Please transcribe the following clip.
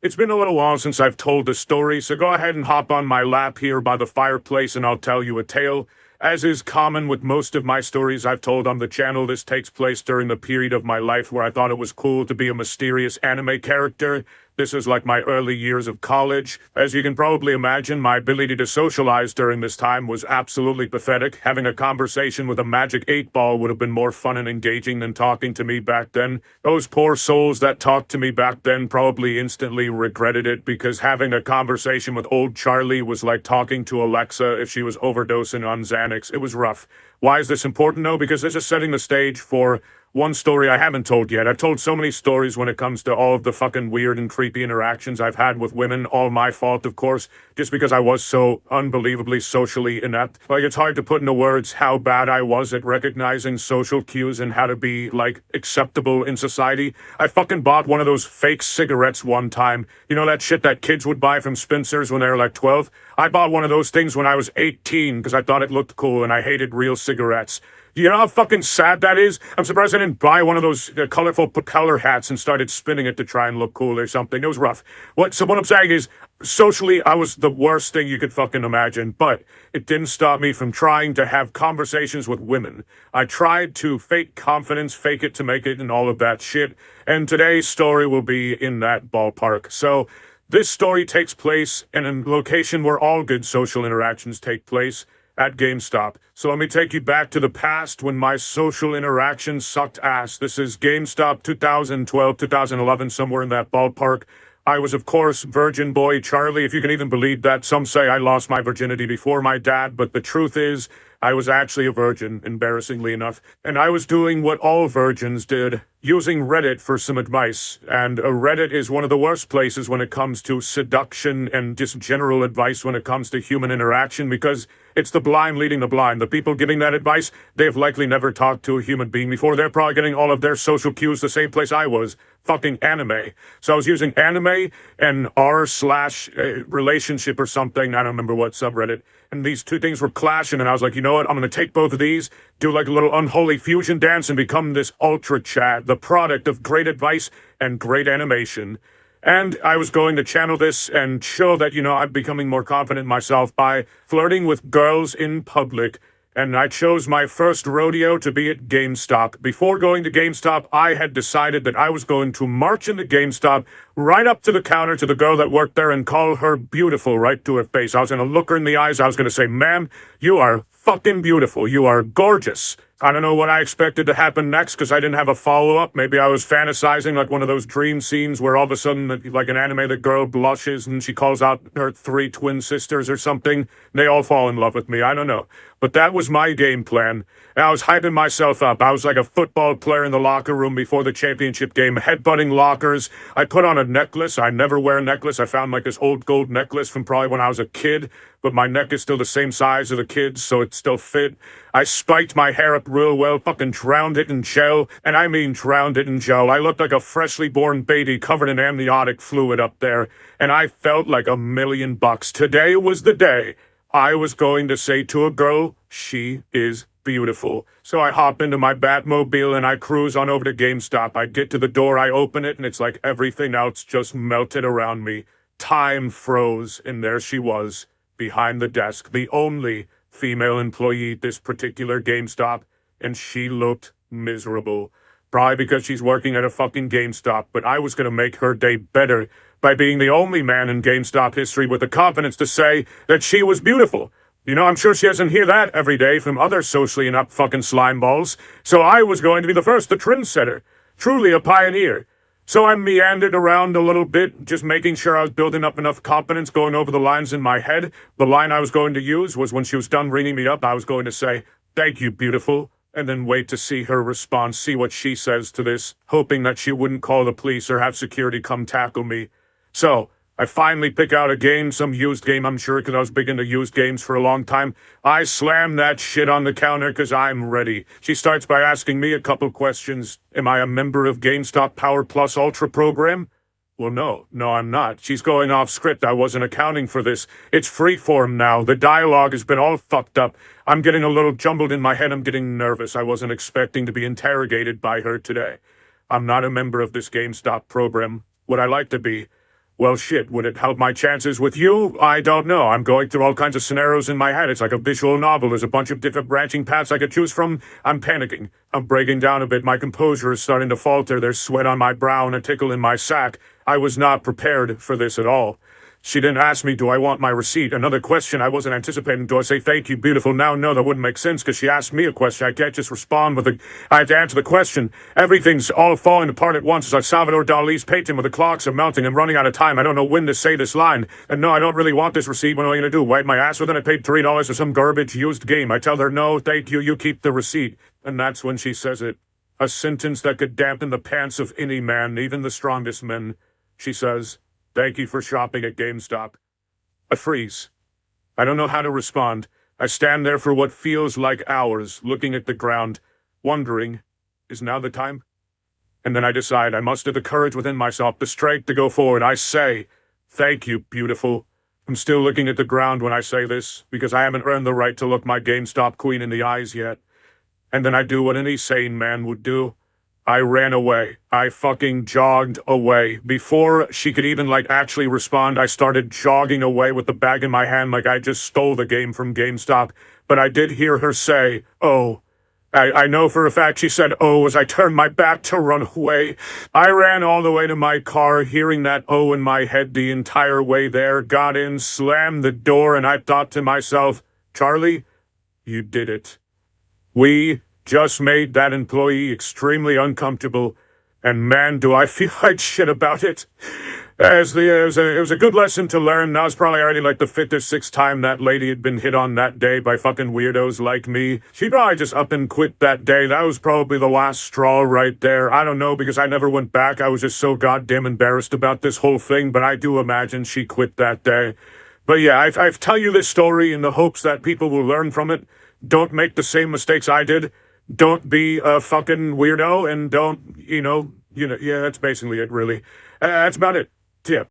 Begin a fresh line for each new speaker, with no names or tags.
It's been a little while since I've told this story, so go ahead and hop on my lap here by the fireplace and I'll tell you a tale. As is common with most of my stories I've told on the channel, this takes place during the period of my life where I thought it was cool to be a mysterious anime character. This is like my early years of college. As you can probably imagine, my ability to socialize during this time was absolutely pathetic. Having a conversation with a magic 8-ball would have been more fun and engaging than talking to me back then. Those poor souls that talked to me back then probably instantly regretted it, because having a conversation with old Charlie was like talking to Alexa if she was overdosing on Xanax. It was rough. Why is this important though? Because this is setting the stage for one story I haven't told yet. I've told so many stories when it comes to all of the fucking weird and creepy interactions I've had with women. All my fault, of course, just because I was so unbelievably socially inept. Like, it's hard to put into words how bad I was at recognizing social cues and how to be, like, acceptable in society. I fucking bought one of those fake cigarettes one time. You know that shit that kids would buy from Spencer's when they were like 12? I bought one of those things when I was 18 because I thought it looked cool and I hated real cigarettes. You know how fucking sad that is? I'm surprised I didn't buy one of those colorful propeller hats and started spinning it to try and look cool or something. It was rough. So what I'm saying is, socially, I was the worst thing you could fucking imagine, but it didn't stop me from trying to have conversations with women. I tried to fake confidence, fake it to make it, and all of that shit, and today's story will be in that ballpark. So, this story takes place in a location where all good social interactions take place, at GameStop. So let me take you back to the past when my social interactions sucked ass. This is GameStop 2012, 2011, somewhere in that ballpark. I was, of course, Virgin Boy Charlie, if you can even believe that. Some say I lost my virginity before my dad, but the truth is, I was actually a virgin, embarrassingly enough. And I was doing what all virgins did, using Reddit for some advice. And Reddit is one of the worst places when it comes to seduction and just general advice when it comes to human interaction, because it's the blind leading the blind. The people giving that advice, they've likely never talked to a human being before. They're probably getting all of their social cues the same place I was. Fucking anime. So I was using anime and r/relationship or something. I don't remember what subreddit. And these two things were clashing, and I was like, you know what? I'm going to take both of these, do like a little unholy fusion dance, and become this ultra chat, the product of great advice and great animation. And I was going to channel this and show that, you know, I'm becoming more confident in myself by flirting with girls in public. And I chose my first rodeo to be at GameStop. Before going to GameStop, I had decided that I was going to march into GameStop, right up to the counter to the girl that worked there and call her beautiful right to her face. I was going to look her in the eyes. I was going to say, ma'am, you are fucking beautiful. You are gorgeous. I don't know what I expected to happen next because I didn't have a follow-up. Maybe I was fantasizing like one of those dream scenes where all of a sudden, like an anime, the girl blushes and she calls out her 3 twin sisters or something. And they all fall in love with me. I don't know. But that was my game plan. And I was hyping myself up. I was like a football player in the locker room before the championship game, headbutting lockers. I put on a necklace. I never wear a necklace. I found like this old gold necklace from probably when I was a kid, but my neck is still the same size as the kids, so it still fit. I spiked my hair up real well, fucking drowned it in gel, and I mean drowned it in gel. I looked like a freshly born baby covered in amniotic fluid up there, and I felt like $1,000,000. Today was the day I was going to say to a girl, she is beautiful. So I hop into my Batmobile and I cruise on over to GameStop. I get to the door, I open it, and it's like everything else just melted around me. Time froze, and there she was, behind the desk, the only female employee at this particular GameStop, and she looked miserable. Probably because she's working at a fucking GameStop, but I was going to make her day better by being the only man in GameStop history with the confidence to say that she was beautiful. You know, I'm sure she doesn't hear that every day from other socially inept fucking slime balls. So I was going to be the first, the trendsetter. Truly a pioneer. So I meandered around a little bit, just making sure I was building up enough confidence, going over the lines in my head. The line I was going to use was when she was done ringing me up, I was going to say, "Thank you, beautiful," and then wait to see her response, see what she says to this, hoping that she wouldn't call the police or have security come tackle me. So I finally pick out a game, some used game, I'm sure, because I was big into used games for a long time. I slam that shit on the counter because I'm ready. She starts by asking me a couple questions. Am I a member of GameStop Power Plus Ultra program? Well, no, I'm not. She's going off script. I wasn't accounting for this. It's freeform now. The dialogue has been all fucked up. I'm getting a little jumbled in my head. I'm getting nervous. I wasn't expecting to be interrogated by her today. I'm not a member of this GameStop program. Would I like to be? Well, shit, would it help my chances with you? I don't know. I'm going through all kinds of scenarios in my head. It's like a visual novel. There's a bunch of different branching paths I could choose from. I'm panicking. I'm breaking down a bit. My composure is starting to falter. There's sweat on my brow and a tickle in my sack. I was not prepared for this at all. She didn't ask me, do I want my receipt? Another question I wasn't anticipating. Do I say thank you, beautiful? Now, no, that wouldn't make sense because she asked me a question. I can't just respond with I have to answer the question. Everything's all falling apart at once. It's like Salvador Dali's painting where the clocks are melting. I'm running out of time. I don't know when to say this line. And no, I don't really want this receipt. What am I going to do? Wipe my ass with it? I paid $3 for some garbage used game. I tell her, no, thank you. You keep the receipt. And that's when she says it. A sentence that could dampen the pants of any man, even the strongest men. She says, thank you for shopping at GameStop. I freeze. I don't know how to respond. I stand there for what feels like hours, looking at the ground, wondering, is now the time? And then I decide I muster the courage within myself, the strength to go forward. I say, thank you, beautiful. I'm still looking at the ground when I say this, because I haven't earned the right to look my GameStop queen in the eyes yet. And then I do what any sane man would do. I ran away. I fucking jogged away. Before she could even, actually respond, I started jogging away with the bag in my hand like I just stole the game from GameStop. But I did hear her say, oh. I know for a fact she said, oh, as I turned my back to run away. I ran all the way to my car, hearing that oh in my head the entire way there, got in, slammed the door, and I thought to myself, Charlie, you did it. We just made that employee extremely uncomfortable, and man, do I feel like shit about it. It was a good lesson to learn. That was probably already the 5th or 6th time that lady had been hit on that day by fucking weirdos like me. She probably just up and quit that day. That was probably the last straw right there. I don't know, because I never went back. I was just so goddamn embarrassed about this whole thing, but I do imagine she quit that day. But yeah, I tell you this story in the hopes that people will learn from it. Don't make the same mistakes I did. Don't be a fucking weirdo, and don't, yeah, that's basically it, really. That's about it.